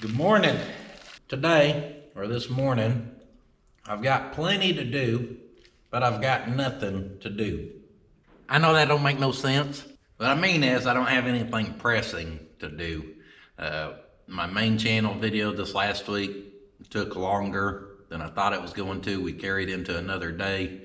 Good morning. Today, or this morning, I've got plenty to do, but I've got nothing to do. I know that don't make no sense. What I mean is I don't have anything pressing to do. My main channel video this last week took longer than I thought it was going to. We carried into another day.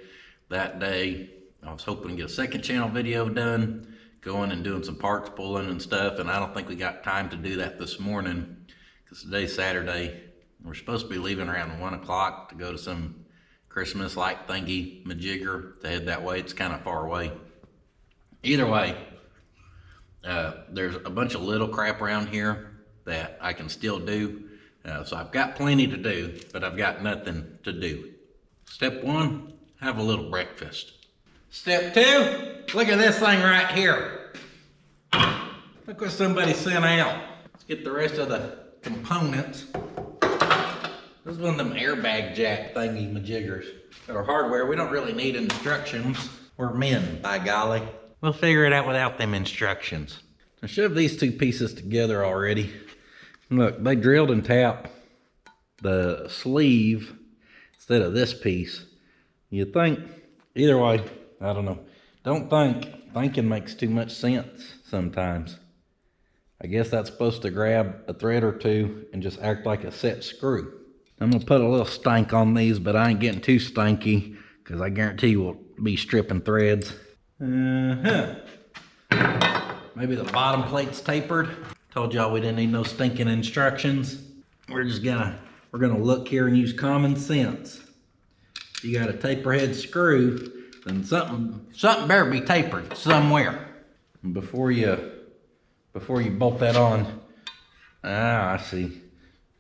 That day, I was hoping to get a second channel video done, going and doing some parts pulling and stuff, and I don't think we got time to do that this morning. Because today's Saturday, we're supposed to be leaving around 1 o'clock to go to some Christmas light thingy majigger to head that way. It's kind of far away. Either way, there's a bunch of little crap around here that I can still do. So I've got plenty to do, but I've got nothing to do. Step one, have a little breakfast. Step two, look at this thing right here. Look what somebody sent out. Let's get the rest of the components. This is one of them airbag jack thingy majiggers. Got our hardware. We don't really need instructions. We're men, by golly. We'll figure it out without them instructions. I shoved these two pieces together already. Look, they drilled and tapped the sleeve instead of this piece. You think, either way, I don't know. Don't think. Thinking makes too much sense sometimes. I guess that's supposed to grab a thread or two and just act like a set screw. I'm gonna put a little stank on these, but I ain't getting too stanky because I guarantee you we'll be stripping threads. Maybe the bottom plate's tapered. Told y'all we didn't need no stinking instructions. We're gonna look here and use common sense. If you got a taper head screw, then something better be tapered somewhere. And before you bolt that on, I see.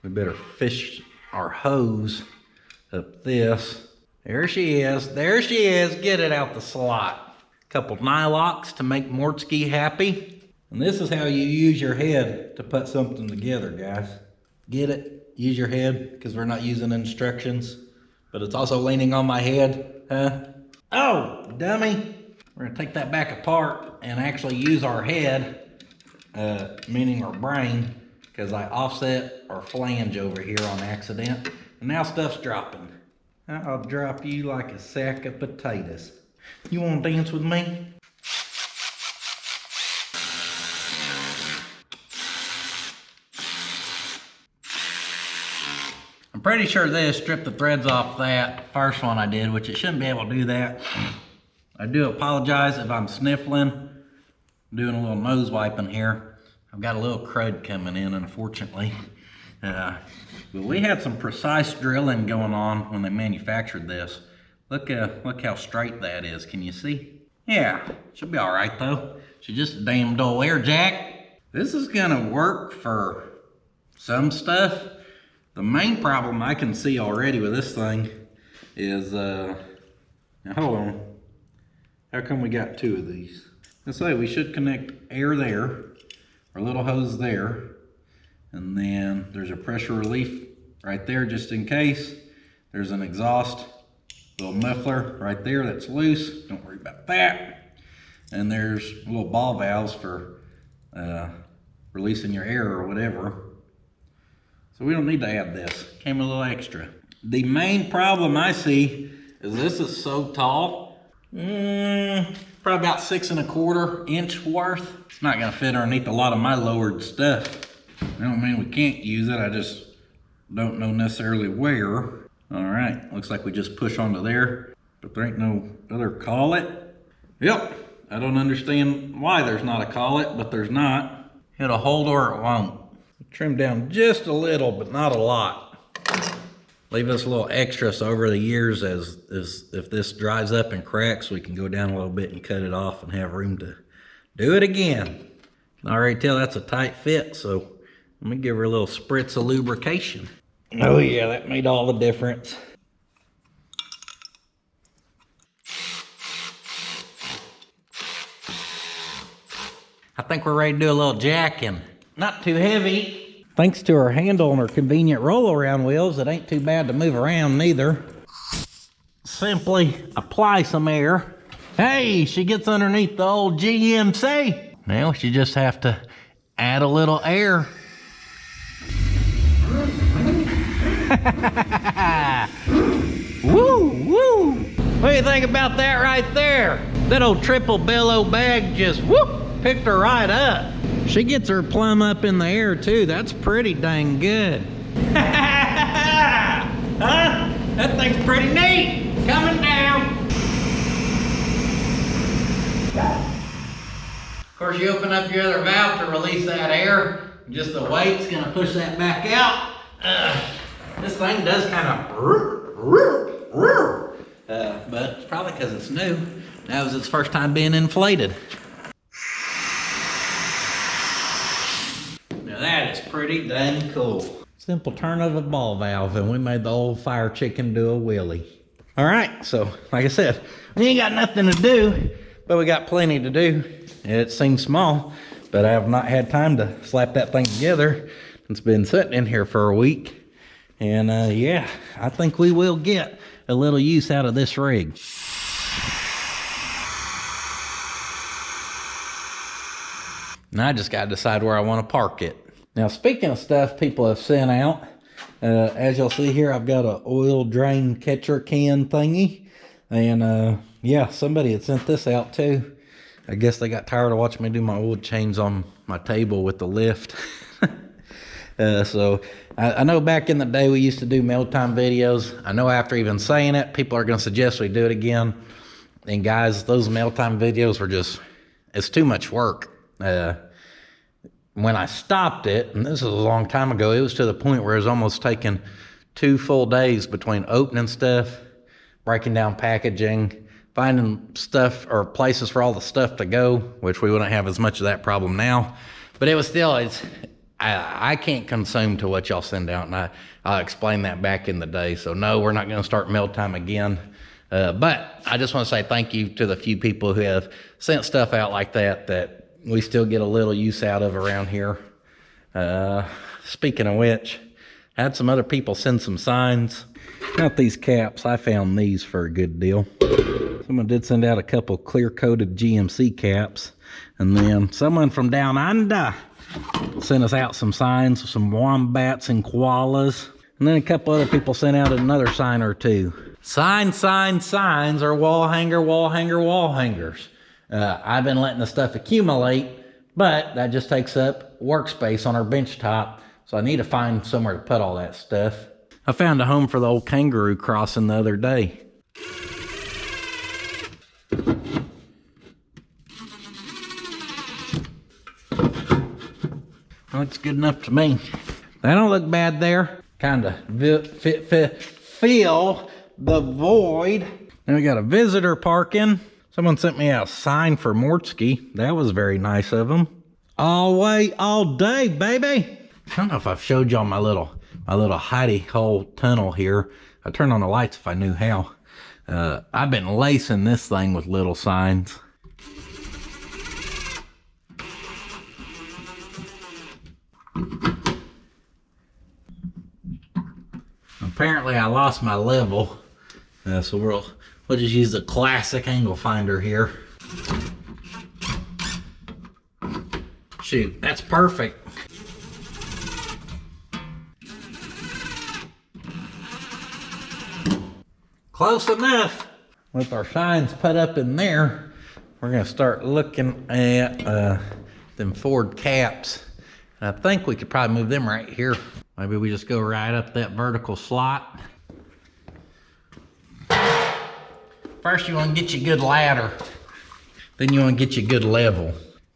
We better fish our hose up this. There she is. Get it out the slot. Couple nylocks to make Mortsky happy. And this is how you use your head to put something together, guys. Get it? Use your head, because we're not using instructions. But it's also leaning on my head, huh? Oh, dummy. We're gonna take that back apart and actually use our head, meaning our brain, because I offset our flange over here on accident. And now stuff's dropping. I'll drop you like a sack of potatoes. You wanna dance with me? I'm pretty sure this stripped the threads off that first one I did, which it shouldn't be able to do that. I do apologize if I'm sniffling. I'm doing a little nose wiping here. I've got a little crud coming in, unfortunately. But we had some precise drilling going on when they manufactured this. Look how straight that is. Can you see? Yeah, should be all right though. She's just a damn dull air jack. This is gonna work for some stuff. The main problem I can see already with this thing is, now hold on. How come we got two of these? Let's say we should connect air there, our little hose there, and then there's a pressure relief right there just in case. There's an exhaust little muffler right there that's loose. Don't worry about that. And there's little ball valves for releasing your air or whatever. So we don't need to add this. Came a little extra. The main problem I see is this is so tall. Probably about 6 1/4 inch worth. It's not gonna fit underneath a lot of my lowered stuff. I don't mean we can't use it, I just don't know necessarily where. All right, looks like we just push onto there, but there ain't no other collet. Yep, I don't understand why there's not a collet, but there's not. It'll hold or it won't. Trim down just a little, but not a lot. Leave us a little extra so over the years as if this dries up and cracks, we can go down a little bit and cut it off and have room to do it again. I can already tell that's a tight fit, so let me give her a little spritz of lubrication. Oh yeah, that made all the difference. I think we're ready to do a little jacking. Not too heavy. Thanks to her handle and her convenient roll-around wheels, it ain't too bad to move around neither. Simply apply some air. Hey, she gets underneath the old GMC. Now she just have to add a little air. Woo, woo. What do you think about that right there? That old triple bellow bag just whoop, picked her right up. She gets her plumb up in the air too. That's pretty dang good. Huh? That thing's pretty neat. Coming down. Of course, you open up your other valve to release that air. Just the weight's gonna push that back out. This thing does kind of, but it's probably because it's new. That was its first time being inflated. Now that is pretty dang cool. Simple turn of a ball valve, and we made the old fire chicken do a wheelie. All right, so like I said, we ain't got nothing to do, but we got plenty to do. It seems small, but I have not had time to slap that thing together. It's been sitting in here for a week. And yeah, I think we will get a little use out of this rig. Now I just got to decide where I want to park it. Now, speaking of stuff people have sent out, as you'll see here, I've got an oil drain catcher can thingy. And yeah, somebody had sent this out too. I guess they got tired of watching me do my oil change on my table with the lift. So I know back in the day we used to do mealtime videos. I know after even saying it, people are going to suggest we do it again. And guys, those mealtime videos were just, it's too much work. When I stopped it, and this was a long time ago, it was to the point where it was almost taking 2 full days between opening stuff, breaking down packaging, finding stuff or places for all the stuff to go, which we wouldn't have as much of that problem now. But it was still, I can't consume to what y'all send out, and I'll explain that back in the day. So no, we're not going to start mealtime again. But I just want to say thank you to the few people who have sent stuff out like that we still get a little use out of around here. Speaking of which, I had some other people send some signs. Not these caps. I found these for a good deal. Someone did send out a couple clear-coated GMC caps. And then someone from down under sent us out some signs, some wombats and koalas. And then a couple other people sent out another sign or two. Signs are wall hangers. I've been letting the stuff accumulate, but that just takes up workspace on our bench top. So I need to find somewhere to put all that stuff. I found a home for the old kangaroo crossing the other day. Looks good enough to me. That don't look bad there. Kind of fill the void. Then we got a visitor parking. Someone sent me out a sign for Mortsky. That was very nice of them. All way, all day, baby. I don't know if I've showed y'all my little hidey hole tunnel here. I'd turn on the lights if I knew how. I've been lacing this thing with little signs. Apparently I lost my level, so we'll just use the classic angle finder here. Shoot, that's perfect. Close enough. With our signs put up in there, we're gonna start looking at them Ford caps. And I think we could probably move them right here. Maybe we just go right up that vertical slot. First you want to get you a good ladder. Then you want to get you a good level.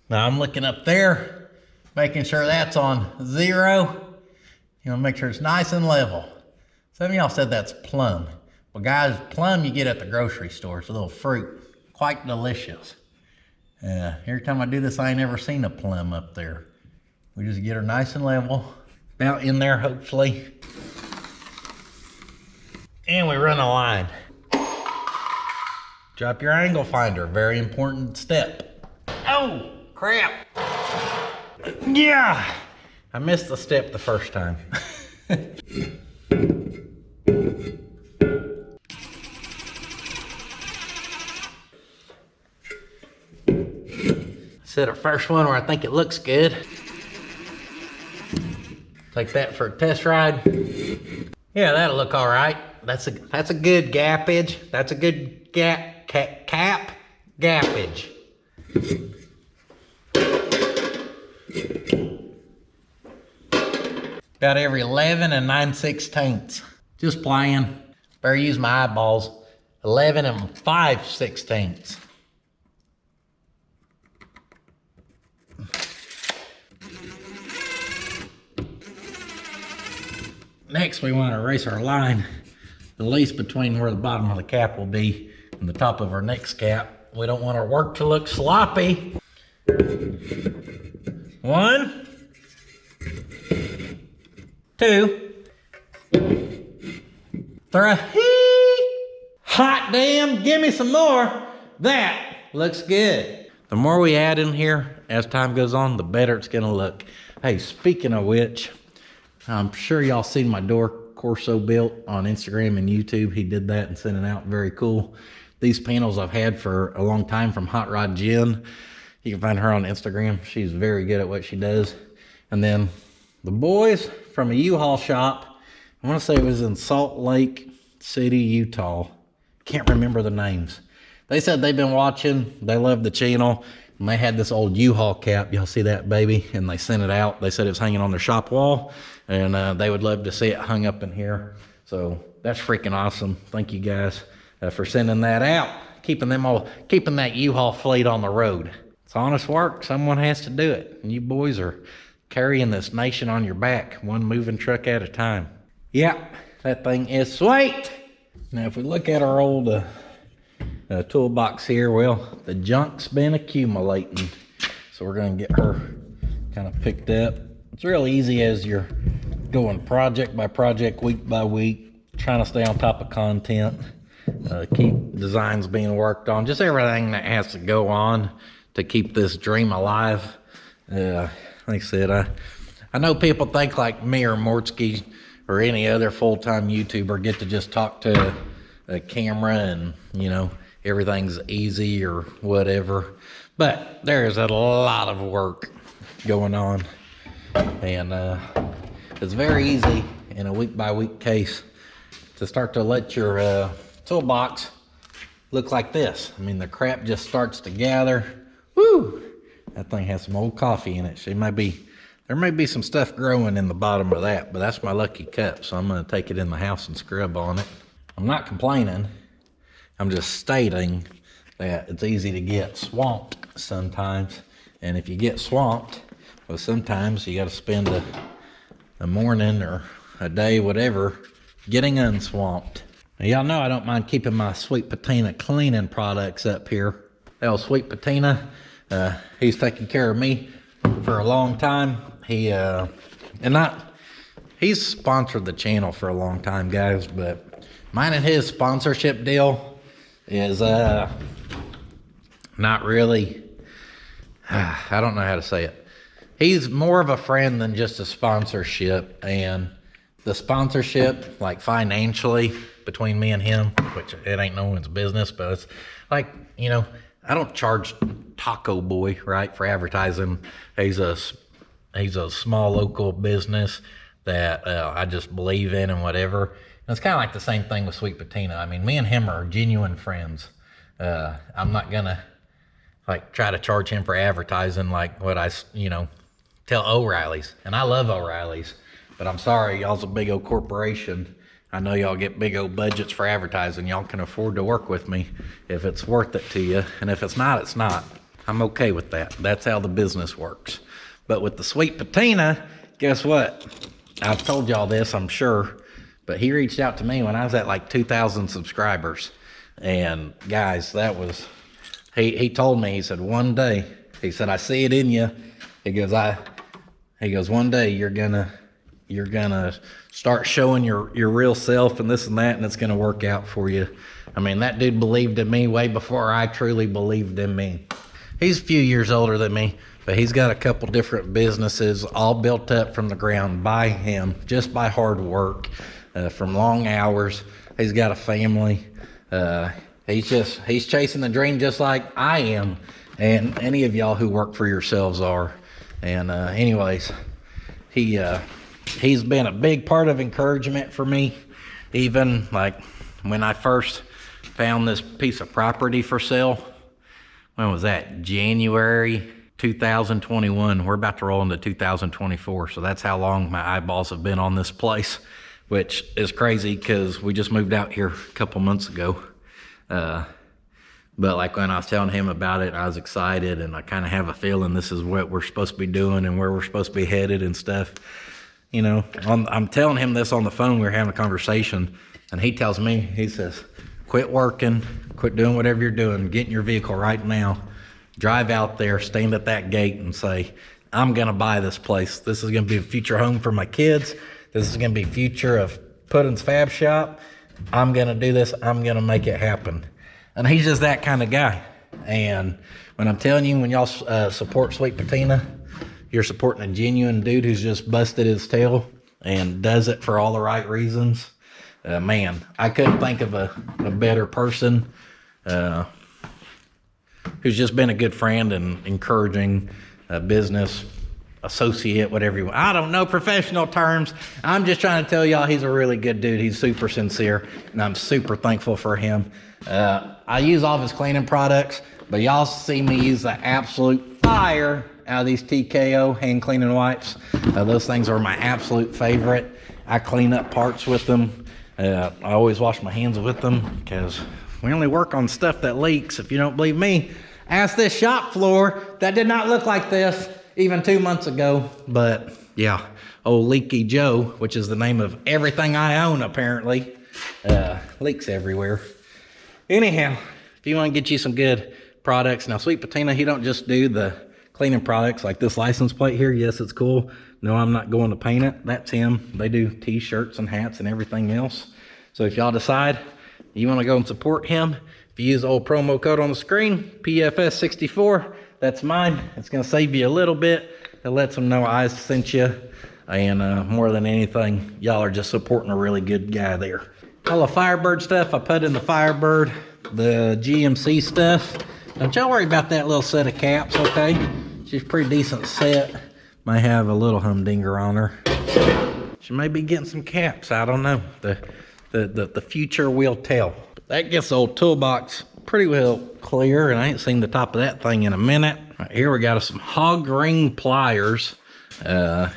Now I'm looking up there, making sure that's on 0. You want to make sure it's nice and level. Some of y'all said that's plum. Well guys, plum you get at the grocery store. It's a little fruit, quite delicious. Every time I do this, I ain't ever seen a plum up there. We just get her nice and level, about in there hopefully. And we run a line. Drop your angle finder, very important step. Oh, crap. Yeah, I missed the step the first time. Set our first one where I think it looks good. Take that for a test ride. Yeah, that'll look all right. That's a good gappage. That's a good cap gappage. Got every 11 and 9/16. Just playing. Better use my eyeballs. 11 and 5/16. Next, we want to erase our line, at least between where the bottom of the cap will be and the top of our next cap. We don't want our work to look sloppy. 1, 2, 3. Hot damn, give me some more. That looks good. The more we add in here as time goes on, the better it's gonna look. Hey, speaking of which, I'm sure y'all seen my door Corso built on Instagram and YouTube. He did that and sent it out. Very cool. These panels I've had for a long time from Hot Rod Jen. You can find her on Instagram. She's very good at what she does. And then the boys from a U-Haul shop, I want to say it was in Salt Lake City, Utah. Can't remember the names. They said they've been watching. They love the channel. And they had this old U-Haul cap. Y'all see that, baby? And they sent it out. They said it was hanging on their shop wall. And they would love to see it hung up in here. So that's freaking awesome. Thank you guys for sending that out. Keeping that U-Haul fleet on the road. It's honest work. Someone has to do it. And you boys are carrying this nation on your back, one moving truck at a time. Yeah, that thing is sweet. Now, if we look at our old toolbox here, well, the junk's been accumulating. So we're going to get her kind of picked up. It's real easy as you're going project by project, week by week, trying to stay on top of content, keep designs being worked on, just everything that has to go on to keep this dream alive. Like I said, I know people think like me or Mortsky or any other full-time YouTuber get to just talk to a camera and, you know, everything's easy or whatever. But there is a lot of work going on. And it's very easy in a week-by-week case to start to let your toolbox look like this. I mean, the crap just starts to gather. Woo! That thing has some old coffee in it. There may be some stuff growing in the bottom of that, but that's my lucky cup, so I'm going to take it in the house and scrub on it. I'm not complaining. I'm just stating that it's easy to get swamped sometimes. And if you get swamped, well, sometimes you got to spend a morning or a day, whatever, getting unswamped. Now, y'all know I don't mind keeping my Sweet Patina cleaning products up here. That Sweet Patina, he's taken care of me for a long time. He's sponsored the channel for a long time, guys, but mine and his sponsorship deal is not really, I don't know how to say it. He's more of a friend than just a sponsorship, and the sponsorship, like financially, between me and him, which it ain't no one's business, but it's like, you know, I don't charge Taco Boy, right, for advertising. He's a small local business that I just believe in and whatever. And it's kind of like the same thing with Sweet Patina. I mean, me and him are genuine friends. I'm not gonna like try to charge him for advertising like what I, you know, tell O'Reilly's. And I love O'Reilly's, but I'm sorry, y'all's a big old corporation. I know y'all get big old budgets for advertising. Y'all can afford to work with me if it's worth it to you. And if it's not, it's not. I'm okay with that. That's how the business works. But with the Sweet Patina, guess what? I've told y'all this, I'm sure, but he reached out to me when I was at like 2,000 subscribers. And guys, that was, he told me, he said, one day, he said, I see it in you. He goes, one day you're gonna start showing your real self and this and that, and it's gonna work out for you. I mean, that dude believed in me way before I truly believed in me. He's a few years older than me, but he's got a couple different businesses all built up from the ground by him, just by hard work, from long hours. He's got a family. He's chasing the dream just like I am, and any of y'all who work for yourselves are. And anyways, he He's been a big part of encouragement for me. Even like when I first found this piece of property for sale, when was that? January 2021. We're about to roll into 2024. So that's how long my eyeballs have been on this place, which is crazy because we just moved out here a couple months ago. But like when I was telling him about it, I was excited, and I kind of have a feeling this is what we're supposed to be doing and where we're supposed to be headed and stuff. You know, I'm telling him this on the phone. We were having a conversation, and he tells me, he says, quit working, quit doing whatever you're doing, get in your vehicle right now, drive out there, stand at that gate and say, I'm going to buy this place. This is going to be a future home for my kids. This is going to be future of Puddin's Fab Shop. I'm going to do this. I'm going to make it happen. And he's just that kind of guy. And when I'm telling you, when y'all support Sweet Patina, you're supporting a genuine dude who's just busted his tail and does it for all the right reasons. Man, I couldn't think of a better person who's just been a good friend and encouraging business associate, whatever you want. I don't know professional terms. I'm just trying to tell y'all he's a really good dude. He's super sincere, and I'm super thankful for him. I use all of his cleaning products, but y'all see me use the absolute fire out of these TKO hand cleaning wipes. Those things are my absolute favorite. I clean up parts with them. I always wash my hands with them because we only work on stuff that leaks. If you don't believe me, ask this shop floor that did not look like this even 2 months ago. But yeah, old Leaky Joe, which is the name of everything I own apparently, leaks everywhere. Anyhow, if you want to get you some good products, now Sweet Patina, he don't just do the cleaning products like this license plate here. Yes, it's cool. No, I'm not going to paint it. That's him. They do t-shirts and hats and everything else. So if y'all decide you want to go and support him, if you use the old promo code on the screen, PFS64, that's mine. It's going to save you a little bit. It lets them know I sent you. And more than anything, y'all are just supporting a really good guy there. All the Firebird stuff, I put in the Firebird, the GMC stuff. Don't y'all worry about that little set of caps, okay? She's a pretty decent set. Might have a little humdinger on her. She may be getting some caps, I don't know. The future will tell. That gets the old toolbox pretty well clear, and I ain't seen the top of that thing in a minute. Right, here we got some hog ring pliers. I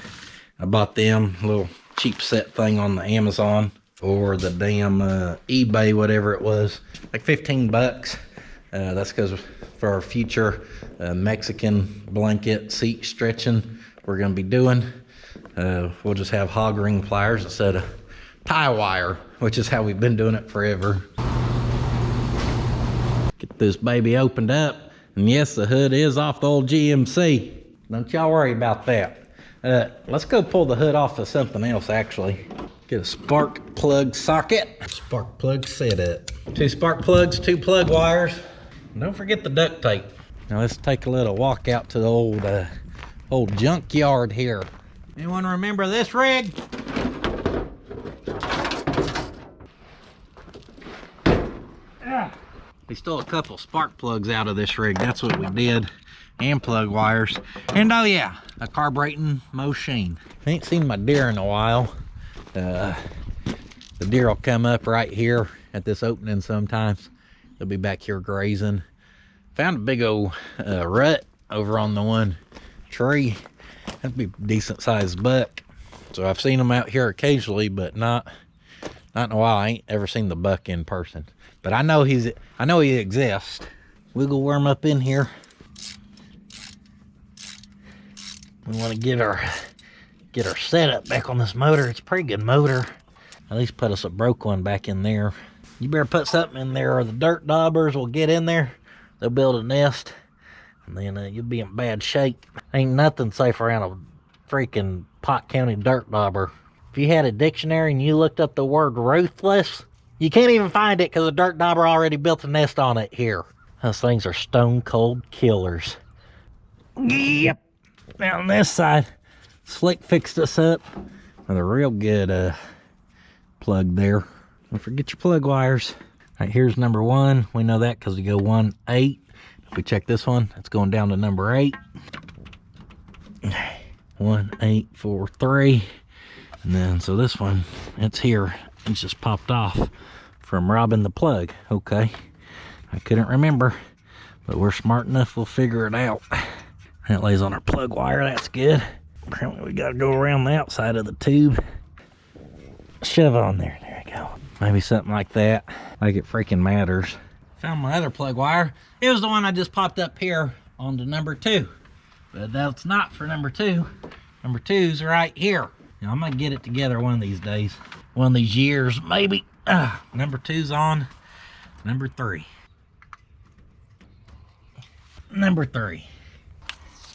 bought them, a little cheap set thing on the Amazon or the damn eBay, whatever it was, like 15 bucks. That's because for our future Mexican blanket seat stretching we're going to be doing, we'll just have hog ring pliers instead of tie wire, which is how we've been doing it forever. Get this baby opened up, and yes, the hood is off the old GMC. Don't y'all worry about that. Let's go pull the hood off of something else, actually. Get a spark plug socket. Spark plug setup. 2 spark plugs, 2 plug wires. And don't forget the duct tape. Now let's take a little walk out to the old junkyard here. Anyone remember this rig? We stole a couple spark plugs out of this rig. That's what we did. And plug wires. And oh yeah, a carbureting machine. I ain't seen my deer in a while. The deer will come up right here at this opening sometimes. They'll be back here grazing. Found a big old rut over on the one tree. That'd be a decent sized buck. So I've seen them out here occasionally, but not in a while. I ain't ever seen the buck in person. But I know he exists. Wiggle worm up in here. We want to get our setup back on this motor. It's a pretty good motor. At least put us a broke one back in there. You better put something in there or the dirt daubers will get in there. They'll build a nest, and then you'll be in bad shape. Ain't nothing safe around a freaking Pot County dirt dauber. If you had a dictionary and you looked up the word ruthless, you can't even find it because the dirt dauber already built a nest on it here. Those things are stone cold killers. Yep. Now on this side, Slick fixed us up with a real good plug there. Don't forget your plug wires. All right, here's number 1. We know that because we go 1, 8. If we check this one, it's going down to number 8. 1, 8, 4, 3. And then, so this one, it's here. It's just popped off from robbing the plug. Okay. I couldn't remember, but we're smart enough, we'll figure it out. That lays on our plug wire, that's good. Apparently we gotta go around the outside of the tube. Shove on there, there we go. Maybe something like that, like it freaking matters. Found my other plug wire. It was the one I just popped up here onto number 2. But that's not for number 2. Number 2's right here. Now, I'm gonna get it together one of these days. One of these years, maybe. Number 2's on number 3. Number 3.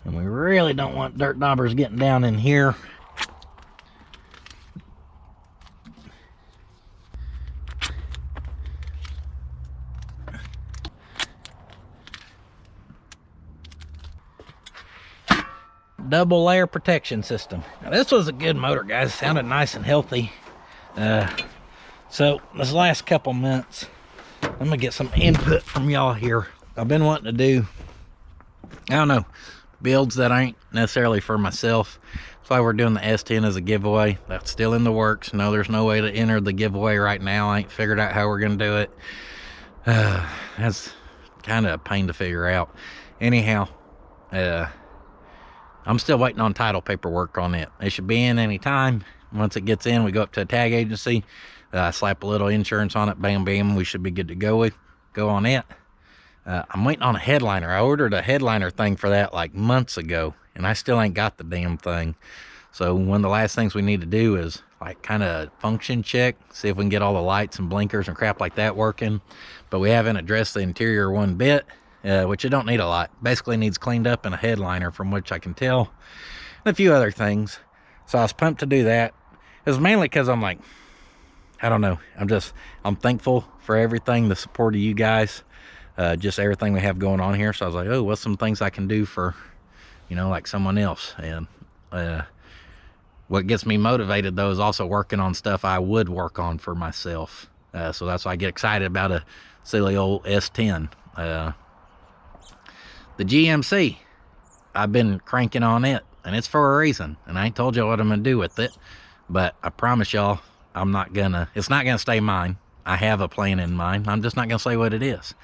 And we really don't want dirt daubers getting down in here. Double layer protection system. Now this was a good motor, guys. It sounded nice and healthy. So this last couple months, I'm gonna get some input from y'all here. I've been wanting to do, I don't know, builds that ain't necessarily for myself. That's why we're doing the S10 as a giveaway. That's still in the works. No, there's no way to enter the giveaway right now. I ain't figured out how we're gonna do it. That's kind of a pain to figure out. Anyhow, I'm still waiting on title paperwork on it. It should be in any time. Once it gets in, we go up to a tag agency. Slap a little insurance on it. Bam, bam. We should be good to go on it. I'm waiting on a headliner. I ordered a headliner thing for that like months ago, and I still ain't got the damn thing. So one of the last things we need to do is like kind of function check, see if we can get all the lights and blinkers and crap like that working. But we haven't addressed the interior one bit. Which you don't need a lot. Basically needs cleaned up and a headliner, from which I can tell, and a few other things. So I was pumped to do that. It was mainly because I'm like, I don't know, I'm thankful for everything, the support of you guys, just everything we have going on here. So I was like, oh, what's some things I can do for, you know, like someone else? And what gets me motivated though is also working on stuff I would work on for myself. So that's why I get excited about a silly old S10. The GMC, I've been cranking on it, and it's for a reason, and I ain't told you what I'm gonna do with it, but I promise y'all it's not gonna stay mine. I have a plan in mind. I'm just not gonna say what it is.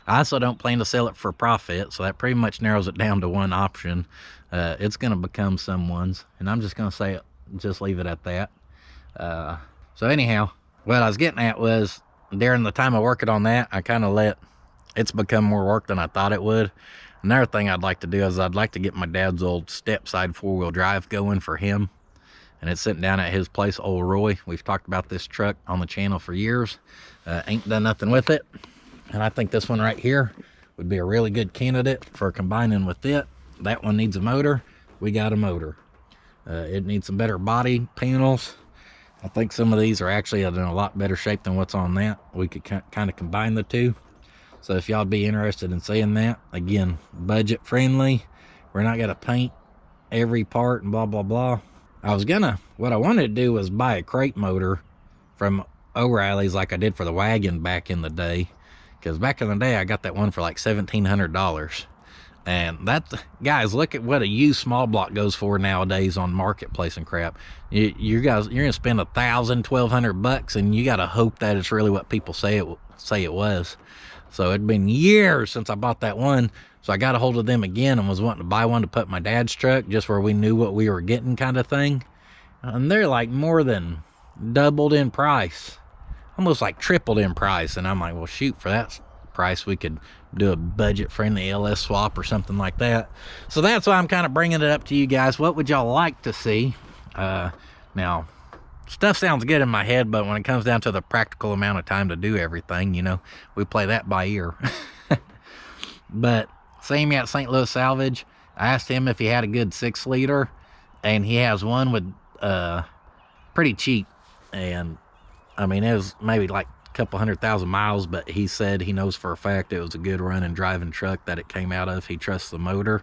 I also don't plan to sell it for profit, so that pretty much narrows it down to one option. It's gonna become someone's, and I'm just gonna say it, just leave it at that. So anyhow, what I was getting at was, during the time of working on that, I kind of let it's become more work than I thought it would. Another thing I'd like to do is I'd like to get my dad's old step side 4-wheel drive going for him. And it's sitting down at his place, Old Roy. We've talked about this truck on the channel for years. Ain't done nothing with it. And I think this one right here would be a really good candidate for combining with it. That one needs a motor. We got a motor. It needs some better body panels. I think some of these are actually in a lot better shape than what's on that. We could kind of combine the two. So if y'all be interested in seeing that, again, budget friendly. We're not gonna paint every part and blah, blah, blah. What I wanted to do was buy a crate motor from O'Reilly's like I did for the wagon back in the day. Because back in the day, I got that one for like $1,700. And guys, look at what a used small block goes for nowadays on Marketplace and crap. You're gonna spend $1,000, $1,200, and you gotta hope that it's really what people say it was. So it'd been years since I bought that one. So I got a hold of them again and was wanting to buy one to put in my dad's truck, just where we knew what we were getting, kind of thing. And they're like more than doubled in price, almost like tripled in price. And I'm like, well, shoot, for that price, we could do a budget friendly LS swap or something like that. So that's why I'm kind of bringing it up to you guys. What would y'all like to see? Now, stuff sounds good in my head, but when it comes down to the practical amount of time to do everything, you know, we play that by ear. But same at St. Louis Salvage, I asked him if he had a good 6-liter, and he has one with pretty cheap. And I mean, it was maybe like a couple 100,000 miles, but he said he knows for a fact it was a good running driving truck that it came out of. He trusts the motor,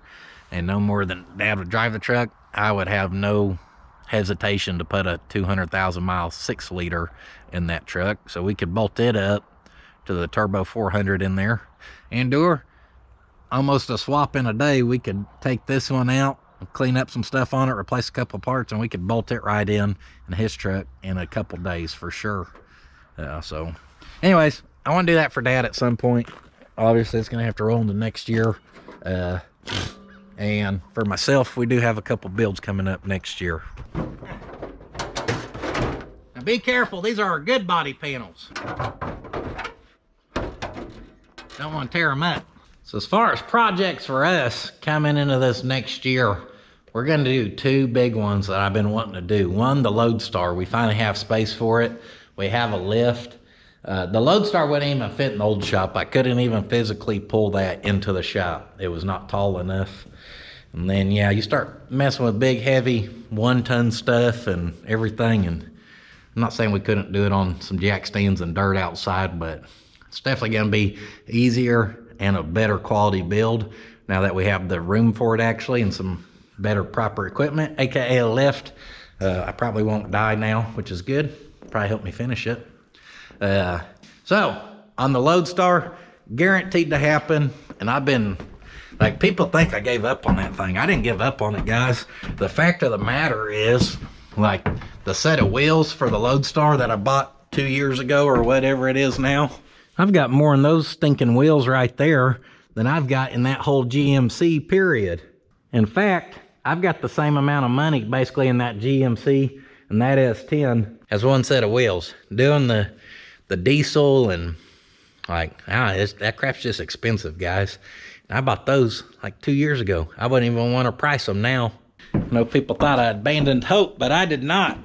and no more than Dad would drive the truck, I would have no hesitation to put a 200,000 mile 6-liter in that truck. So we could bolt it up to the turbo 400 in there and do almost a swap in a day. We could take this one out clean up some stuff on it, replace a couple parts, and we could bolt it right in his truck in a couple days for sure. So anyways, I want to do that for Dad at some point. Obviously, it's going to have to roll into next year. And for myself, we do have a couple builds coming up next year. Now be careful, these are our good body panels. Don't want to tear them up. So as far as projects for us coming into this next year, we're going to do two big ones that I've been wanting to do. One, the Lodestar. We finally have space for it. We have a lift. The Lodestar wouldn't even fit in the old shop. I couldn't even physically pull that into the shop. It was not tall enough. And then, yeah, you start messing with big, heavy, 1-ton stuff and everything. And I'm not saying we couldn't do it on some jack stands and dirt outside, but it's definitely going to be easier and a better quality build now that we have the room for it actually and some better proper equipment, aka a lift. I probably won't die now, which is good. Probably help me finish it. So on the Lodestar, guaranteed to happen. And I've been like, people think I gave up on that thing. I didn't give up on it, guys. The fact of the matter is, like, the set of wheels for the Lodestar that I bought 2 years ago or whatever it is now, I've got more in those stinking wheels right there than I've got in that whole GMC period. In fact, I've got the same amount of money basically in that GMC and that S10 as one set of wheels. Doing the diesel and like, that crap's just expensive, guys. I bought those like 2 years ago. I wouldn't even want to price them now. I know people thought I abandoned hope, but I did not.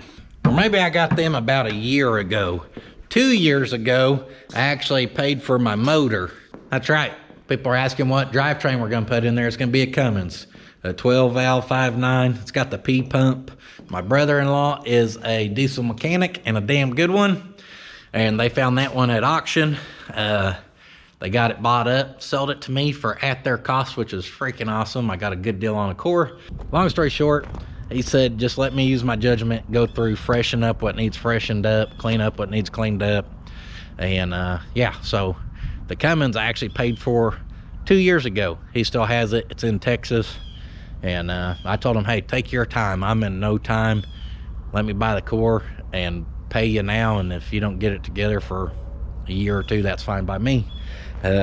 Or maybe I got them about a year ago. 2 years ago, I actually paid for my motor. That's right. People are asking what drivetrain we're going to put in there. It's going to be a Cummins, a 12-valve 5.9. It's got the P-pump. My brother-in-law is a diesel mechanic and a damn good one. And they found that one at auction. They got it bought up, sold it to me for at their cost, which is freaking awesome. I got a good deal on a core. Long story short, he said, just let me use my judgment, go through, freshen up what needs freshened up, clean up what needs cleaned up. And yeah, so the Cummins I actually paid for 2 years ago. He still has it. It's in Texas. And I told him, hey, take your time. I'm in no time. Let me buy the core and pay you now. And if you don't get it together for a year or two, that's fine by me.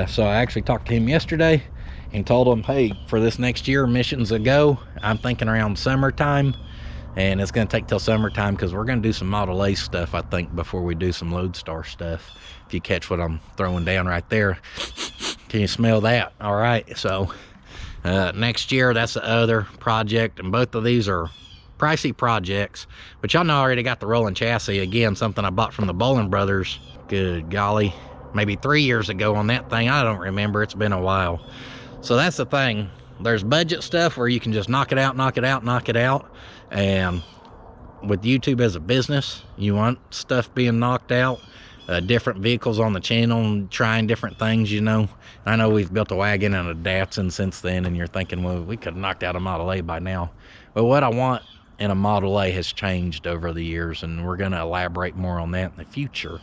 So I actually talked to him yesterday and told him, hey, for this next year, missions a go. I'm thinking around summertime, and it's going to take till summertime because we're going to do some Model A stuff, I think, before we do some Lodestar stuff. If you catch what I'm throwing down right there. Can you smell that? All right, so next year, that's the other project, and both of these are pricey projects, but y'all know I already got the rolling chassis. Again, something I bought from the Bowling Brothers. Good golly, maybe 3 years ago on that thing. I don't remember. It's been a while. So that's the thing. There's budget stuff where you can just knock it out. And with YouTube as a business, you want stuff being knocked out, different vehicles on the channel and trying different things, you know. I know we've built a wagon and a Datsun since then, and you're thinking, well, we could have knocked out a Model A by now. Well, what I want in a Model A has changed over the years, and we're going to elaborate more on that in the future.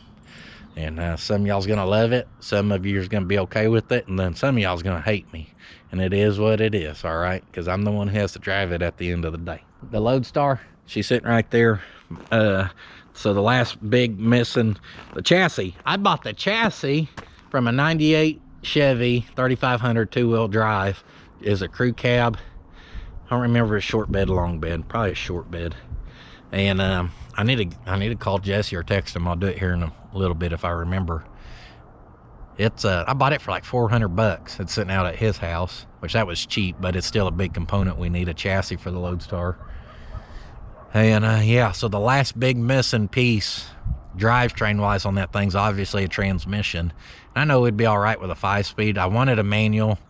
And some of y'all's gonna love it, some of you's gonna be okay with it, and then some of y'all's gonna hate me. And it is what it is, all right? Because I'm the one who has to drive it at the end of the day. The Lodestar, she's sitting right there. So the last big missing, the chassis. I bought the chassis from a 98 Chevy 3500 two-wheel drive. Is a crew cab. I don't remember a short bed, long bed, probably a short bed. And I need to call Jesse or text him. I'll do it here in a little bit if I remember. It's I bought it for like $400. It's sitting out at his house, which that was cheap, but it's still a big component. We need a chassis for the Lodestar. And yeah, so the last big missing piece, drivetrain wise on that thing's obviously a transmission. I know it'd be all right with a 5-speed. I wanted a manual,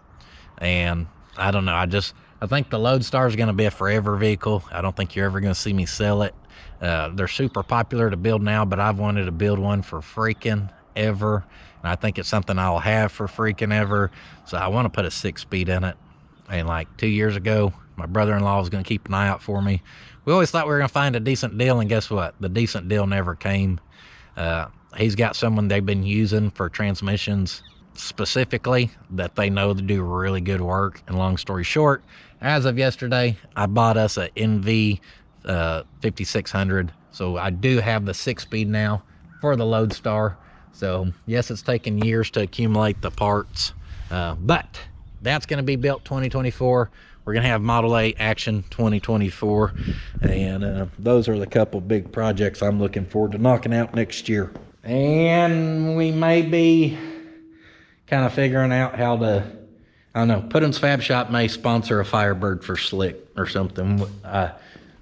and I don't know. I think the Lodestar is going to be a forever vehicle. I don't think you're ever going to see me sell it. They're super popular to build now, but I've wanted to build one for freaking ever. And I think it's something I'll have for freaking ever. So I want to put a 6-speed in it. And like 2 years ago, my brother-in-law was going to keep an eye out for me. We always thought we were going to find a decent deal, and guess what? The decent deal never came. He's got someone they've been using for transmissions specifically that they know to do really good work. And long story short, as of yesterday, I bought us a NV 5600. So I do have the 6-speed now for the Lodestar. So yes, it's taken years to accumulate the parts, but that's going to be built 2024. We're going to have Model A action 2024. And those are the couple big projects I'm looking forward to knocking out next year. And we may be kind of figuring out how to, I don't know, Puddin's Fab Shop may sponsor a Firebird for Slick or something.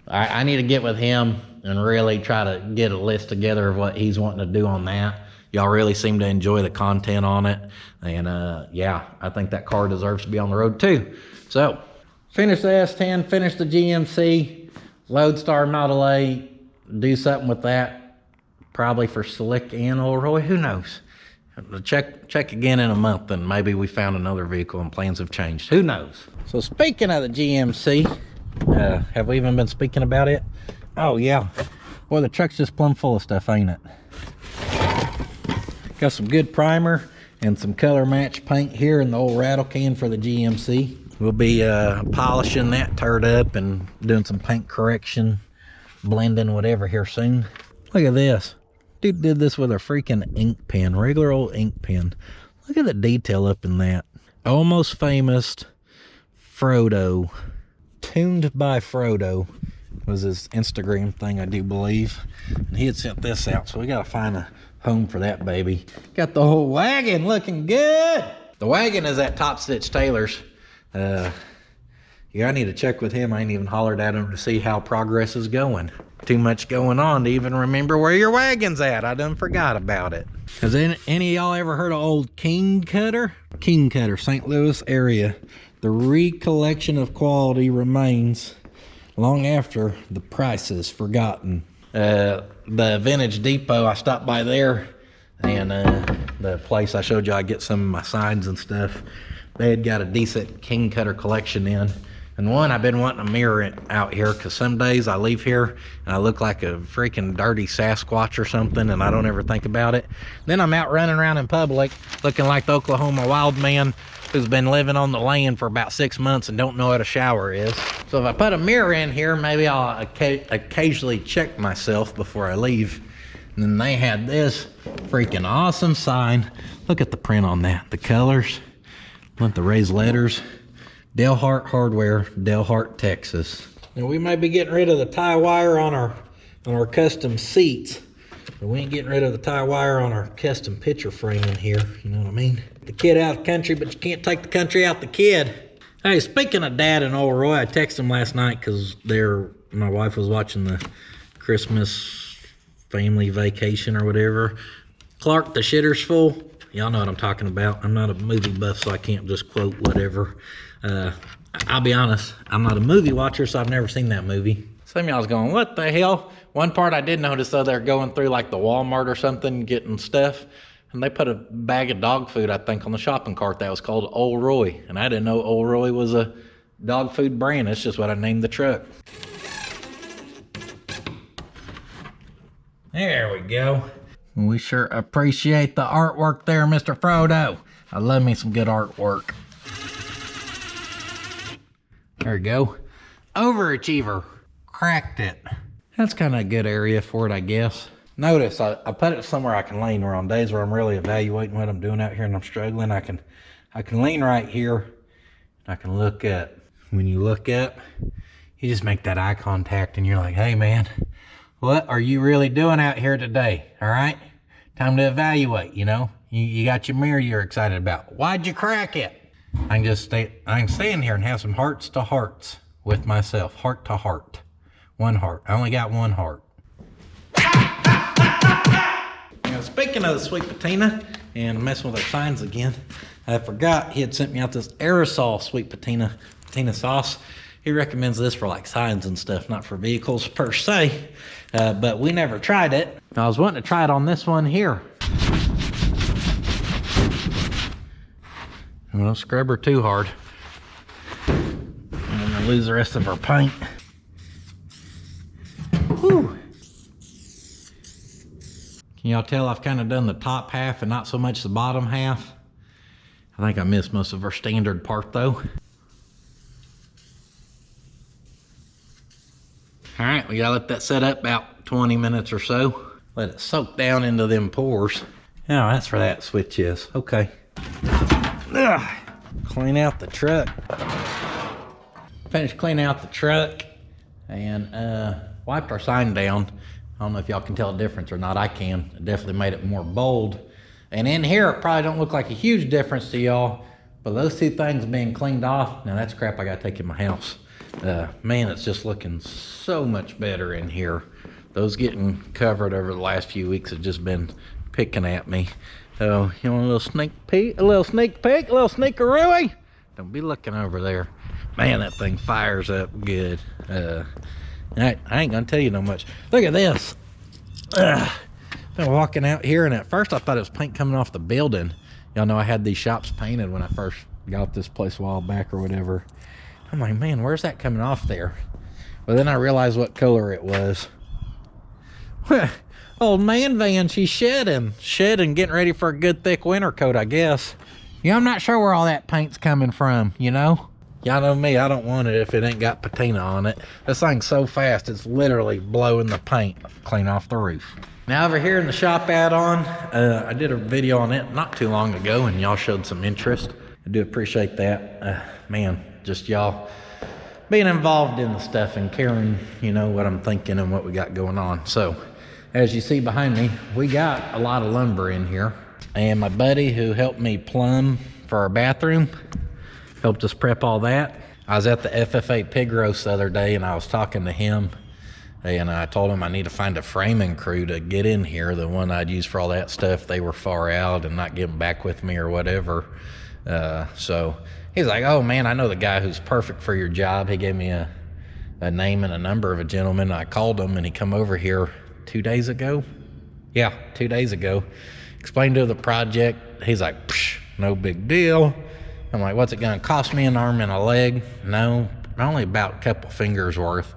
I need to get with him and really try to get a list together of what he's wanting to do on that. Y'all really seem to enjoy the content on it. And yeah, I think that car deserves to be on the road too. So, finish the S10, finish the GMC, Lodestar Model A, do something with that. Probably for Slick and Olroy, who knows? Check again in a month and maybe we found another vehicle and plans have changed. Who knows? So speaking of the GMC, have we even been speaking about it? Oh yeah. Boy, the truck's just plumb full of stuff, ain't it? Got some good primer and some color match paint here in the old rattle can for the GMC. We'll be polishing that turd up and doing some paint correction, blending, whatever here soon. Look at this. Dude did this with a freaking ink pen, regular old ink pen. Look at the detail up in that. Almost Famous Frodo, Tuned by Frodo was his Instagram thing, I do believe. And he had sent this out, so we gotta find a home for that baby. Got the whole wagon looking good. The wagon is at Top Stitch Taylor's. Yeah, I need to check with him. I ain't even hollered at him to see how progress is going. Too much going on to even remember where your wagon's at. I done forgot about it. Has any of y'all ever heard of old King Cutter? King Cutter, St. Louis area. The recollection of quality remains long after the price is forgotten. The Vintage Depot, I stopped by there, and the place I showed you I get some of my signs and stuff, they had got a decent King Cutter collection in. And one, I've been wanting to mirror it out here because some days I leave here and I look like a freaking dirty Sasquatch or something and I don't ever think about it. Then I'm out running around in public looking like the Oklahoma wild man who's been living on the land for about 6 months and don't know what a shower is. So if I put a mirror in here, maybe I'll occasionally check myself before I leave. And then they had this freaking awesome sign. Look at the print on that, the colors, with the raised letters. Delhart Hardware, Delhart, Texas. Now we may be getting rid of the tie wire on our custom seats, but we ain't getting rid of the tie wire on our custom picture frame in here. You know what I mean? The kid out of the country, but you can't take the country out the kid. Hey, speaking of Dad and old Roy, I texted him last night because my wife was watching the Christmas family vacation or whatever. Clark, the shitter's full. Y'all know what I'm talking about. I'm not a movie buff, so I can't just quote whatever. I'll be honest, I'm not a movie watcher, so I've never seen that movie. Some of y'all was going, what the hell? One part I did notice, though, they're going through like the Walmart or something, getting stuff, and they put a bag of dog food, I think, on the shopping cart that was called Old Roy. And I didn't know Old Roy was a dog food brand. That's just what I named the truck. There we go. We sure appreciate the artwork there, Mr. Frodo. I love me some good artwork. There we go. Overachiever. Cracked it. That's kind of a good area for it, I guess. Notice, I put it somewhere I can lean, where on days where I'm really evaluating what I'm doing out here and I'm struggling, I can lean right here. I can look up. When you look up, you just make that eye contact and you're like, hey man, what are you really doing out here today? All right? Time to evaluate, you know? You got your mirror you're excited about. Why'd you crack it? I can stand here and have some hearts to hearts with myself. Heart to heart. One heart. I only got one heart. Now, speaking of the Sweet Patina and messing with our signs again, I forgot he had sent me out this aerosol Sweet Patina sauce. He recommends this for like signs and stuff, not for vehicles per se, but we never tried it. I was wanting to try it on this one here. Don't scrub her too hard. I'm gonna lose the rest of our paint. Whew. Can y'all tell I've kind of done the top half and not so much the bottom half? I think I missed most of our standard part though. All right, we gotta let that set up about 20 minutes or so. Let it soak down into them pores. Oh, that's where that switch is. Okay. Ugh. Clean out the truck. Finished cleaning out the truck and wiped our sign down. I don't know if y'all can tell a difference or not. I can. It definitely made it more bold. And in here, it probably don't look like a huge difference to y'all, but those two things being cleaned off, now that's crap I gotta take in my house. Man, it's just looking so much better in here. Those getting covered over the last few weeks have just been picking at me. So, you want a little sneak peek, a little sneakarooey? Don't be looking over there. Man, that thing fires up good. I ain't gonna tell you no much. Look at this. Been walking out here, and at first I thought it was paint coming off the building. Y'all know I had these shops painted when I first got this place a while back or whatever. I'm like, man, where's that coming off there? But then I realized what color it was. Old man van, she's shedding, getting ready for a good thick winter coat, I guess. Yeah, I'm not sure where all that paint's coming from, you know? Y'all know me, I don't want it if it ain't got patina on it. This thing's so fast, it's literally blowing the paint clean off the roof. Now over here in the shop add-on, I did a video on it not too long ago and y'all showed some interest. I do appreciate that. Man, just y'all being involved in the stuff and caring, you know, what I'm thinking and what we got going on. So, as you see behind me, we got a lot of lumber in here. And my buddy who helped me plumb for our bathroom, helped us prep all that. I was at the FFA pig roast the other day and I was talking to him and I told him I need to find a framing crew to get in here. The one I'd use for all that stuff, they were far out and not getting back with me or whatever. So he's like, oh man, I know the guy who's perfect for your job. He gave me a name and a number of a gentleman. I called him and he come over here 2 days ago. Yeah, 2 days ago. Explained to the project. He's like, psh, no big deal. I'm like, what's it gonna cost me, an arm and a leg? No, only about a couple fingers worth.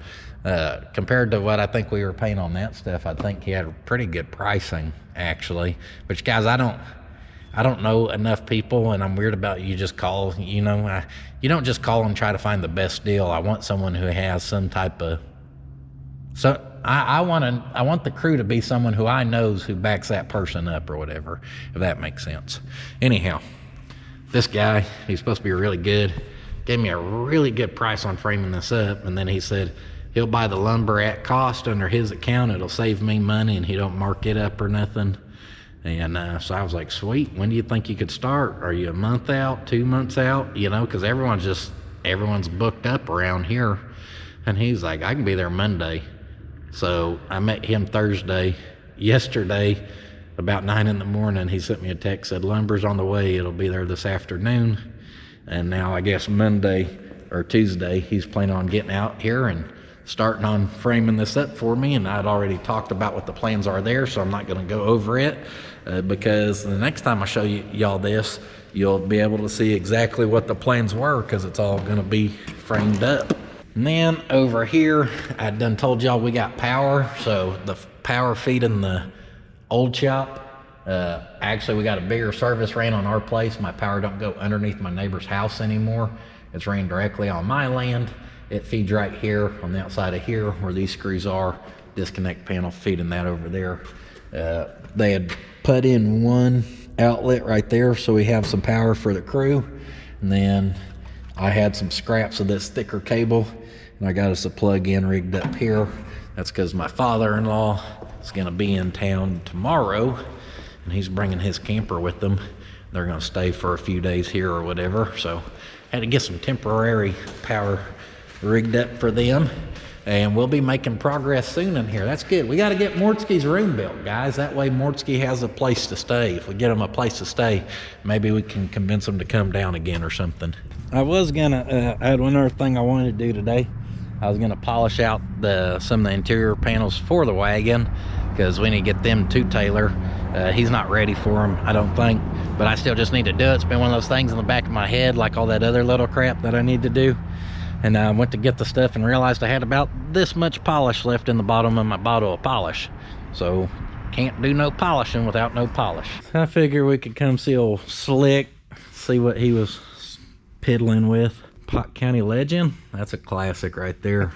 Compared to what I think we were paying on that stuff, I think he had pretty good pricing actually. But guys, I don't know enough people, and I'm weird about you just call, you know, you don't just call and try to find the best deal. I want someone who has some type of, so I want the crew to be someone who I knows who backs that person up or whatever, if that makes sense. Anyhow, this guy, he's supposed to be really good, gave me a really good price on framing this up, and then he said he'll buy the lumber at cost under his account. It'll save me money, and he don't mark it up or nothing. And so I was like, sweet, when do you think you could start? Are you a month out, 2 months out? You know, because everyone's booked up around here. And he's like, I can be there Monday. So I met him Thursday. Yesterday, about 9 in the morning, he sent me a text, said, lumber's on the way. It'll be there this afternoon. And now I guess Monday or Tuesday, he's planning on getting out here and starting on framing this up for me. And I'd already talked about what the plans are there, so I'm not going to go over it because the next time I show y'all this, you'll be able to see exactly what the plans were because it's all going to be framed up. And then over here, I done told y'all we got power, so the power feeding the old shop. Actually, we got a bigger service ran on our place. My power don't go underneath my neighbor's house anymore. It's ran directly on my land. It feeds right here on the outside of here where these screws are. Disconnect panel feeding that over there. They had put in one outlet right there so we have some power for the crew. And then I had some scraps of this thicker cable and I got us a plug-in rigged up here. That's because my father-in-law is going to be in town tomorrow and he's bringing his camper with them. They're going to stay for a few days here or whatever. So had to get some temporary power rigged up for them, and we'll be making progress soon in here. That's good. We got to get Mortsky's room built, guys. That way Mortsky has a place to stay. If we get him a place to stay, maybe we can convince him to come down again or something. I was gonna I had one other thing I wanted to do today. I was gonna polish out some of the interior panels for the wagon because we need to get them to Taylor. He's not ready for them, I don't think, but I still just need to do it. It's been one of those things in the back of my head, like all that other little crap that I need to do. And I went to get the stuff and realized I had about this much polish left in the bottom of my bottle of polish. So can't do no polishing without no polish. I figure we could come see old Slick, see what he was piddling with. Pot County Legend, that's a classic right there.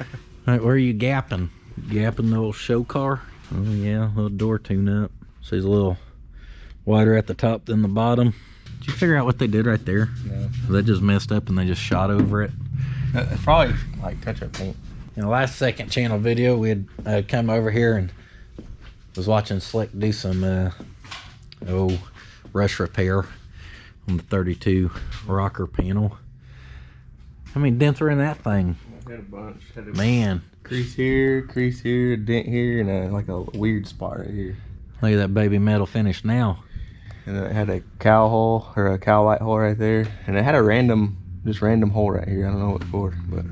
All right, where are you gapping? Gapping the old show car? Oh yeah, little door tune-up. So it's a little wider at the top than the bottom. Did you figure out what they did right there? No. They just messed up and they just shot over it. It's probably like touch-up paint. In the last second channel video, we had come over here and was watching Slick do some rush repair on the 32 rocker panel. How many dents are in that thing? I had a bunch. Man, Crease here, a dent here, and like a weird spot right here. look at that baby metal finish now. And then it had a cow hole, or a cow light hole right there. And it had a random hole right here. I don't know what for, but.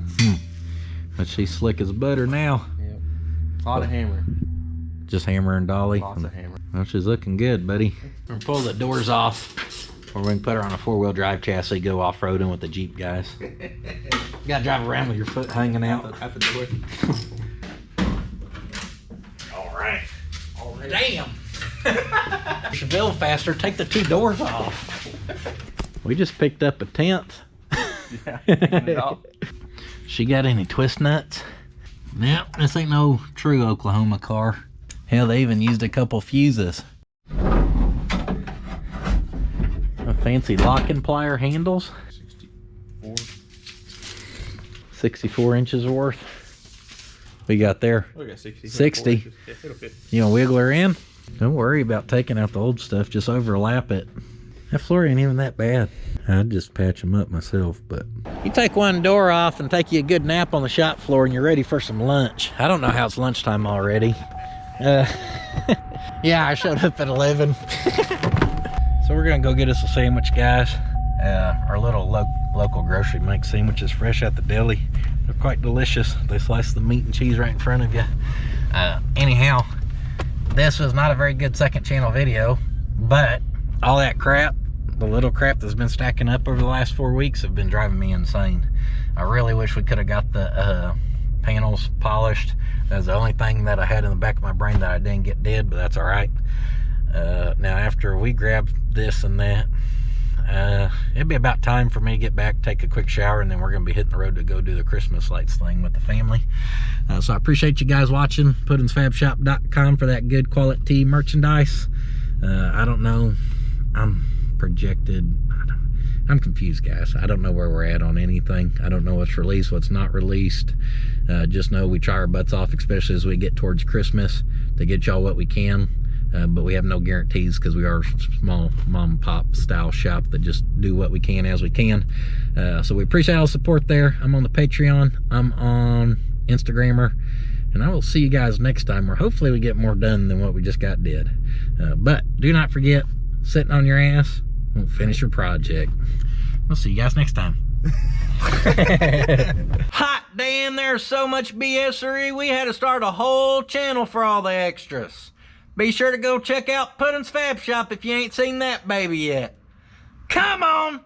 But she's slick as butter now. Yep. A lot of hammer. Just hammer and dolly. Lots of hammer. Well, she's looking good, buddy. We're gonna pull the doors off, or we can put her on a 4-wheel drive chassis, go off-roading with the Jeep guys. You gotta drive around with your foot hanging out. At the door. All right. Damn. You should build faster. Take the 2 doors off. We just picked up a 10th. Yeah. She got any twist nuts? Nope, this ain't no true Oklahoma car. Hell, they even used a couple fuses. A fancy locking plier handles. 64 inches worth. We got there. We got 60. 60. Yeah, it'll fit. You gonna wiggle her in? Don't worry about taking out the old stuff, just overlap it. That floor ain't even that bad. I'd just patch them up myself, but. You take one door off and take you a good nap on the shop floor and you're ready for some lunch. I don't know how it's lunchtime already. Yeah, I showed up at 11. So we're gonna go get us a sandwich, guys. Our little local grocery makes sandwiches fresh out the deli. They're quite delicious. They slice the meat and cheese right in front of you. Anyhow, this was not a very good second channel video, but all that crap, the little crap that's been stacking up over the last 4 weeks, have been driving me insane. I really wish we could have got the panels polished. That's the only thing that I had in the back of my brain that I didn't get did, but that's all right. Now after we grab this and that, it'd be about time for me to get back, take a quick shower, and then we're gonna be hitting the road to go do the Christmas lights thing with the family. So I appreciate you guys watching. PuttinsFabShop.com for that good quality merchandise. I don't know, I'm confused, guys. I don't know where we're at on anything. I don't know what's released, what's not released. Just know we try our butts off, especially as we get towards Christmas, to get y'all what we can. But we have no guarantees because we are a small mom and pop style shop that just do what we can as we can. So we appreciate all the support there. I'm on the Patreon, I'm on Instagrammer, and I will see you guys next time where hopefully we get more done than what we just got did. But do not forget, sitting on your ass won't finish your project. We'll see you guys next time. Hot damn, there's so much BSery, we had to start a whole channel for all the extras. Be sure to go check out Puttin's Fab Shop if you ain't seen that baby yet. Come on!